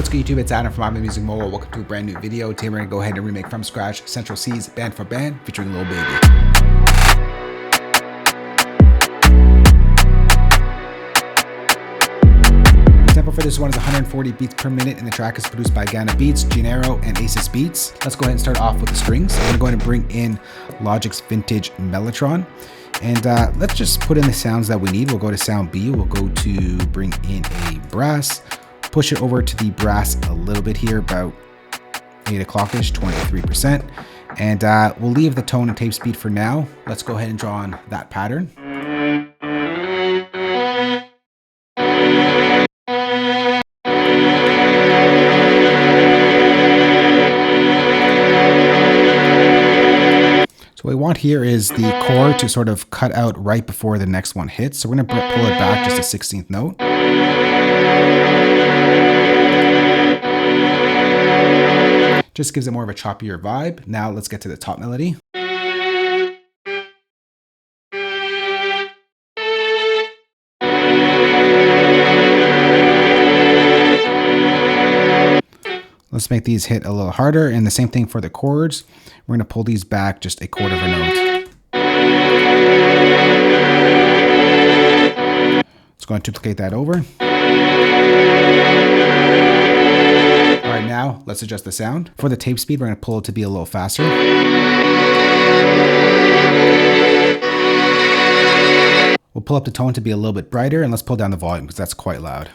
What's good YouTube, it's Adam from I'm a Music Mogul. Welcome to a brand new video. Today we're going to go ahead and remake from scratch Central Cee's BAND4BAND featuring Lil Baby. The tempo for this one is 140 beats per minute and the track is produced by Geenaro Beats, Geenaro Aasis Beats. Let's go ahead and start off with the strings. I'm going to go ahead and bring in Logic's vintage Mellotron. And let's just put in the sounds that we need. We'll go to sound B, we'll go to bring in a brass. Push it over to the brass a little bit here, about 8 o'clock-ish, 23%. And we'll leave the tone and tape speed for now. Let's go ahead and draw on that pattern. So what we want here is the chord to sort of cut out right before the next one hits. So we're going to pull it back just a 16th note. Just gives it more of a choppier vibe. Now let's get to the top melody. Let's make these hit a little harder, and the same thing for the chords. We're going to pull these back just a quarter of a note. Let's go and duplicate that over. Alright, now let's adjust the sound. For the tape speed, we're going to pull it to be a little faster. We'll pull up the tone to be a little bit brighter, and let's pull down the volume because that's quite loud.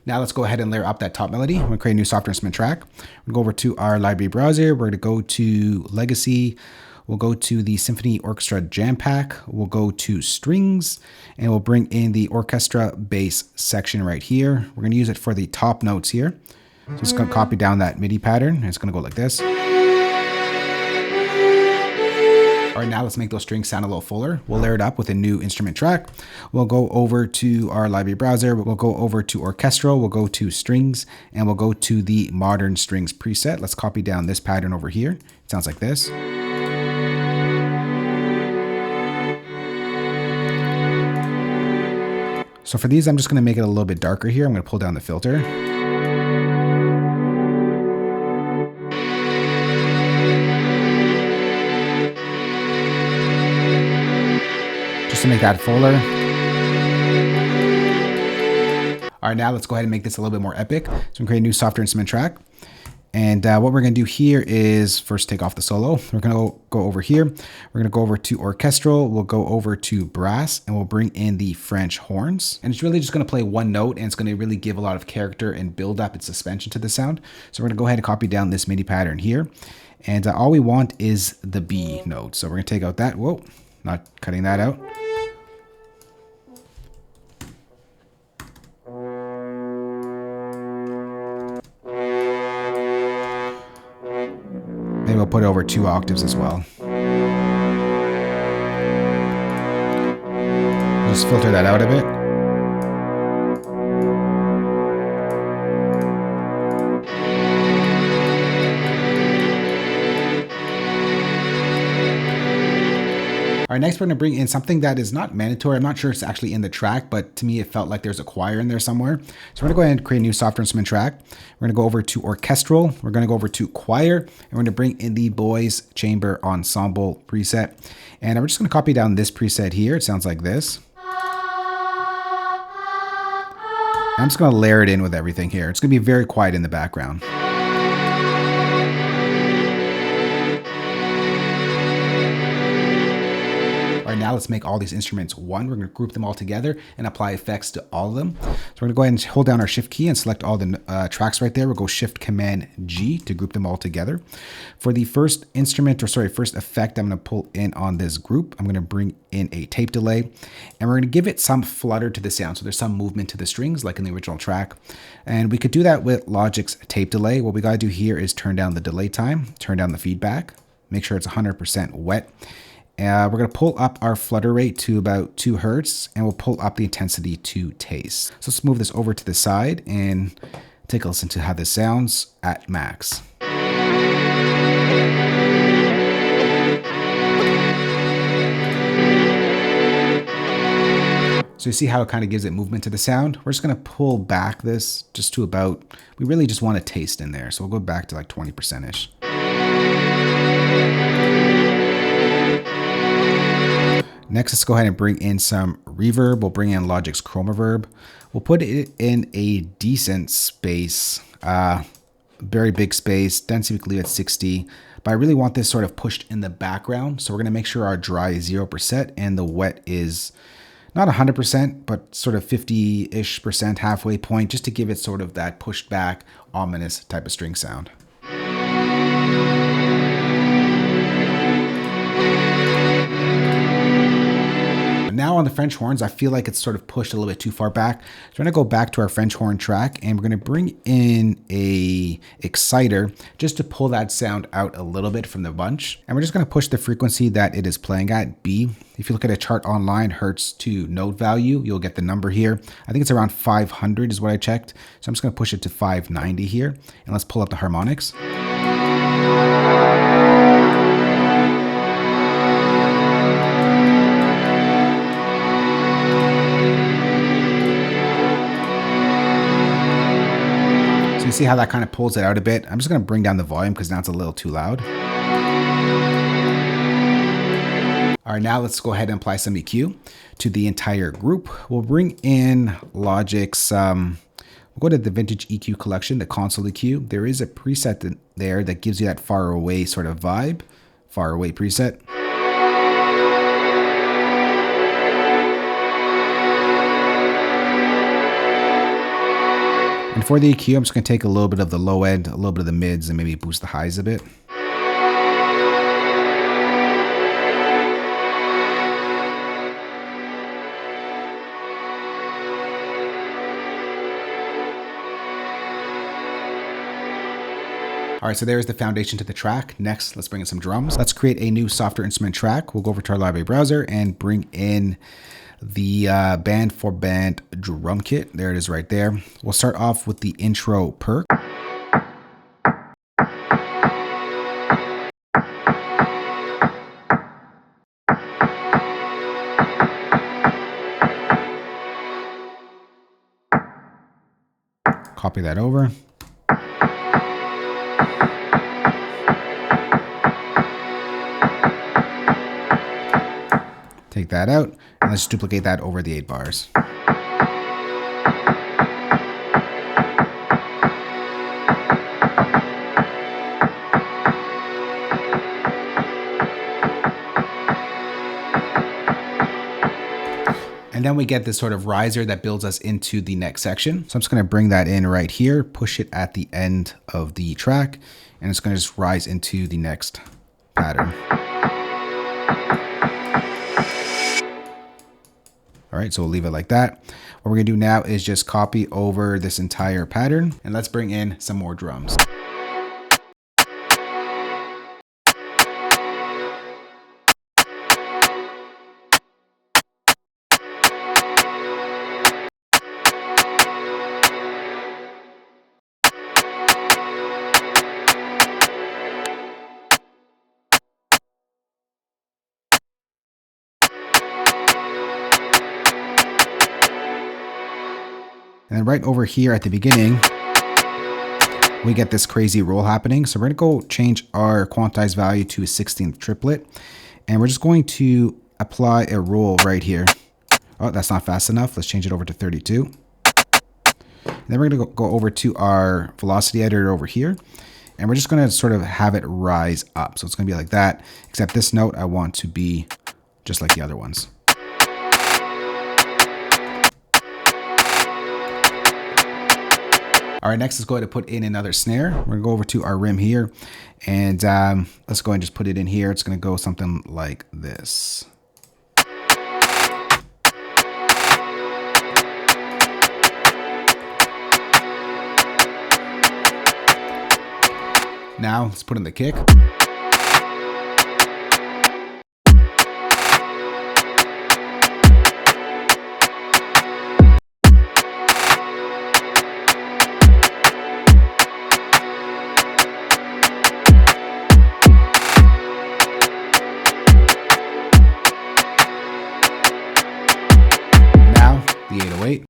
Now let's go ahead and layer up that top melody. We're going to create a new software instrument track. We'll go over to our library browser. We're going to go to Legacy. We'll go to the Symphony Orchestra Jam Pack. We'll go to Strings, and we'll bring in the Orchestra Bass section right here. We're going to use it for the top notes here. So it's going to copy down that MIDI pattern, and it's going to go like this. All right, now let's make those strings sound a little fuller. We'll layer it up with a new instrument track. We'll go over to our library browser. We'll go over to Orchestral. We'll go to Strings, and we'll go to the Modern Strings preset. Let's copy down this pattern over here. It sounds like this. So for these, I'm just going to make it a little bit darker here. I'm going to pull down the filter. Just to make that fuller. All right, now let's go ahead and make this a little bit more epic. So we can create a new software instrument track. And what we're going to do here is first take off the solo. We're going to go over here. We're going to go over to Orchestral. We'll go over to Brass, and we'll bring in the French horns. And it's really just going to play one note, and it's going to really give a lot of character and build up its suspension to the sound. So we're going to go ahead and copy down this MIDI pattern here. And all we want is the B note. So we're going to take out that. Whoa, not cutting that out. Maybe we'll put it over 2 octaves as well. Just filter that out a bit. All right, next we're going to bring in something that is not mandatory. I'm not sure it's actually in the track, but to me it felt like there's a choir in there somewhere. So we're going to go ahead and create a new software instrument track. We're going to go over to Orchestral. We're going to go over to Choir, and we're going to bring in the Boys Chamber Ensemble preset. And I'm just going to copy down this preset here. It sounds like this. I'm just going to layer it in with everything here. It's going to be very quiet in the background. All right, now let's make all these instruments one. We're going to group them all together and apply effects to all of them. So we're going to go ahead and hold down our Shift key and select all the tracks right there. We'll go Shift Command G to group them all together. For the first instrument, or sorry, first effect I'm going to pull in on this group, I'm going to bring in a tape delay, and we're going to give it some flutter to the sound. So there's some movement to the strings like in the original track. And we could do that with Logic's tape delay. What we got to do here is turn down the delay time, turn down the feedback, make sure it's 100% wet. We're going to pull up our flutter rate to about 2 Hertz, and we'll pull up the intensity to taste. So let's move this over to the side and take a listen to how this sounds at max. So you see how it kind of gives it movement to the sound. We're just going to pull back this just to about, we really just want a taste in there. So we'll go back to like 20%-ish. Next, let's go ahead and bring in some reverb. We'll bring in Logic's Chroma Verb. We'll put it in a decent space, very big space, density we can leave at 60. But I really want this sort of pushed in the background. So we're going to make sure our dry is 0% and the wet is not 100%, but sort of 50-ish%, halfway point, just to give it sort of that pushed back, ominous type of string sound. Now on the French horns, I feel like it's sort of pushed a little bit too far back. So we're going to go back to our French horn track and we're going to bring in a exciter just to pull that sound out a little bit from the bunch. And we're just going to push the frequency that it is playing at, B. If you look at a chart online, hertz to note value, you'll get the number here. I think it's around 500 is what I checked. So I'm just going to push it to 590 here. And let's pull up the harmonics. See how that kind of pulls it out a bit. I'm just going to bring down the volume because now it's a little too loud. All right, now let's go ahead and apply some EQ to the entire group. We'll bring in Logic's, we'll go to the vintage EQ collection, the console EQ. There is a preset there that gives you that far away sort of vibe, far away preset. And for the EQ, I'm just going to take a little bit of the low end, a little bit of the mids, and maybe boost the highs a bit. All right, so there's the foundation to the track. Next, let's bring in some drums. Let's create a new softer instrument track. We'll go over to our library browser and bring in the BAND4BAND drum kit. There it is right there. We'll start off with the intro perk. Copy that over. Take that out, and let's duplicate that over the 8 bars. And then we get this sort of riser that builds us into the next section. So I'm just going to bring that in right here, push it at the end of the track, and it's going to just rise into the next pattern. All right, so we'll leave it like that. What we're gonna do now is just copy over this entire pattern, and let's bring in some more drums. And then right over here at the beginning, we get this crazy roll happening. So we're gonna go change our quantized value to a 16th triplet. And we're just going to apply a roll right here. Oh, that's not fast enough. Let's change it over to 32. And then we're gonna go over to our velocity editor over here. And we're just gonna sort of have it rise up. So it's gonna be like that, except this note I want to be just like the other ones. All right, next let's go ahead and put in another snare. We're gonna go over to our rim here, and let's go ahead and just put it in here. It's gonna go something like this. Now let's put in the kick. the 808.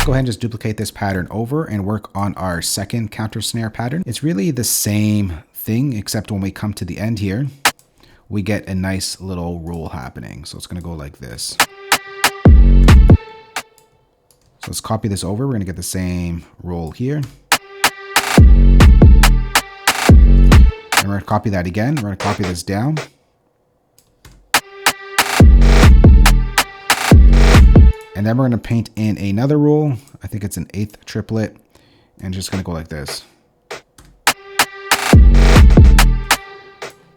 Go ahead and just duplicate this pattern over and work on our second counter snare pattern. It's really the same thing, except when we come to the end here, we get a nice little roll happening. So it's going to go like this. So let's copy this over. We're going to get the same roll here. And we're going to copy that again. We're going to copy this down. And then we're going to paint in another roll. I think it's an 8th triplet. And just going to go like this.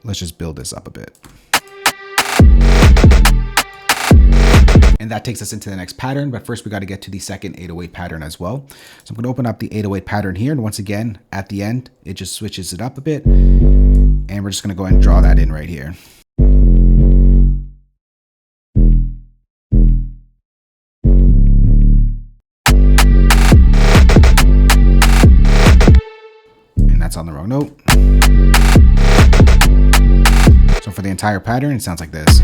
Let's just build this up a bit. And that takes us into the next pattern. But first we got to get to the second 808 pattern as well. So I'm going to open up the 808 pattern here. And once again, at the end, it just switches it up a bit. And we're just going to go ahead and draw that in right here. That's on the wrong note. So for the entire pattern, it sounds like this.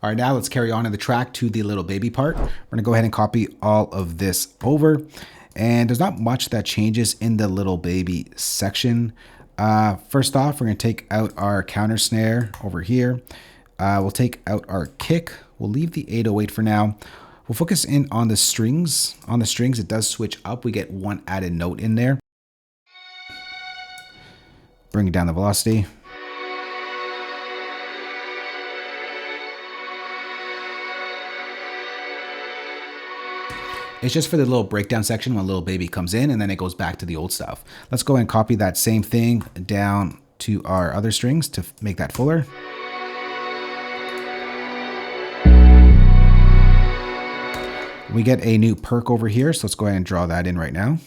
All right, now let's carry on in the track to the Lil Baby part. We're gonna go ahead and copy all of this over. And there's not much that changes in the Lil Baby section. First off, we're going to take out our counter snare over here. We'll take out our kick. We'll leave the 808 for now. We'll focus in on the strings. On the strings, it does switch up. We get one added note in there. Bring down the velocity. It's just for the little breakdown section when Lil Baby comes in, and then it goes back to the old stuff. Let's go and copy that same thing down to our other strings to make that fuller. We get a new perk over here, so let's go ahead and draw that in right now.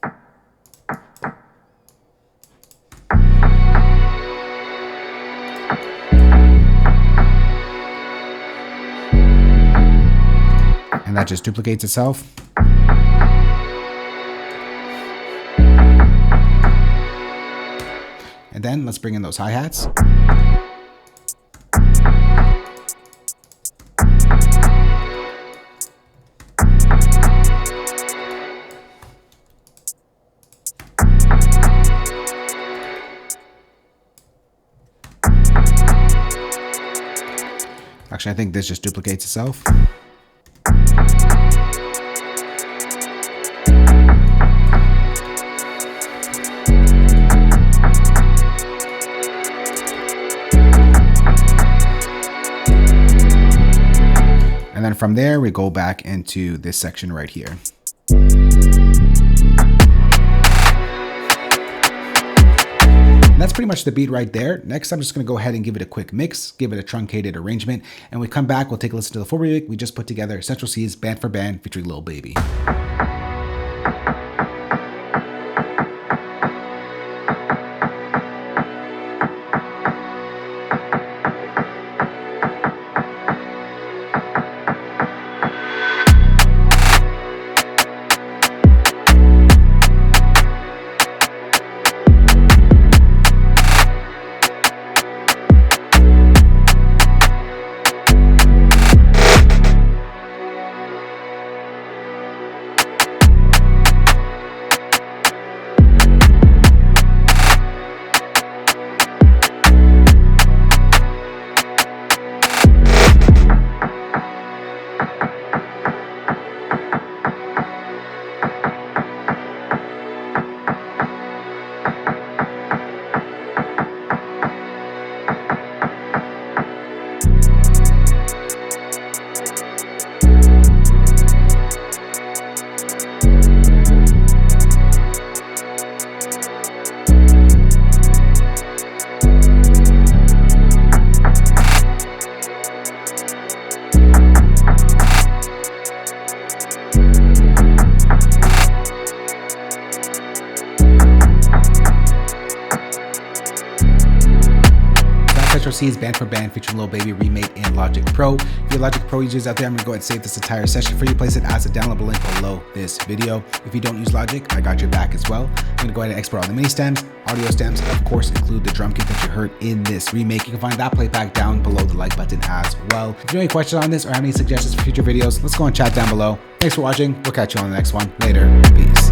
And that just duplicates itself. And then let's bring in those hi-hats. Actually, I think this just duplicates itself. And then from there, we go back into this section right here. And that's pretty much the beat right there. Next, I'm just going to go ahead and give it a quick mix, give it a truncated arrangement. And when we come back, we'll take a listen to the full remix we just put together, Central Cee's Band for Band featuring Lil Baby. Cee's BAND4BAND featuring Lil Baby remade in Logic Pro. If you're Logic Pro users out there, I'm going to go ahead and save this entire session for you. Place it as a downloadable link below this video. If you don't use Logic, I got your back as well. I'm going to go ahead and export all the mini stems, audio stems, of course include the drum kit that you heard in this remake. You can find that playback down below the like button as well. If you have any questions on this or have any suggestions for future videos, let's go and chat down below. Thanks for watching. We'll catch you on the next one. Later. Peace.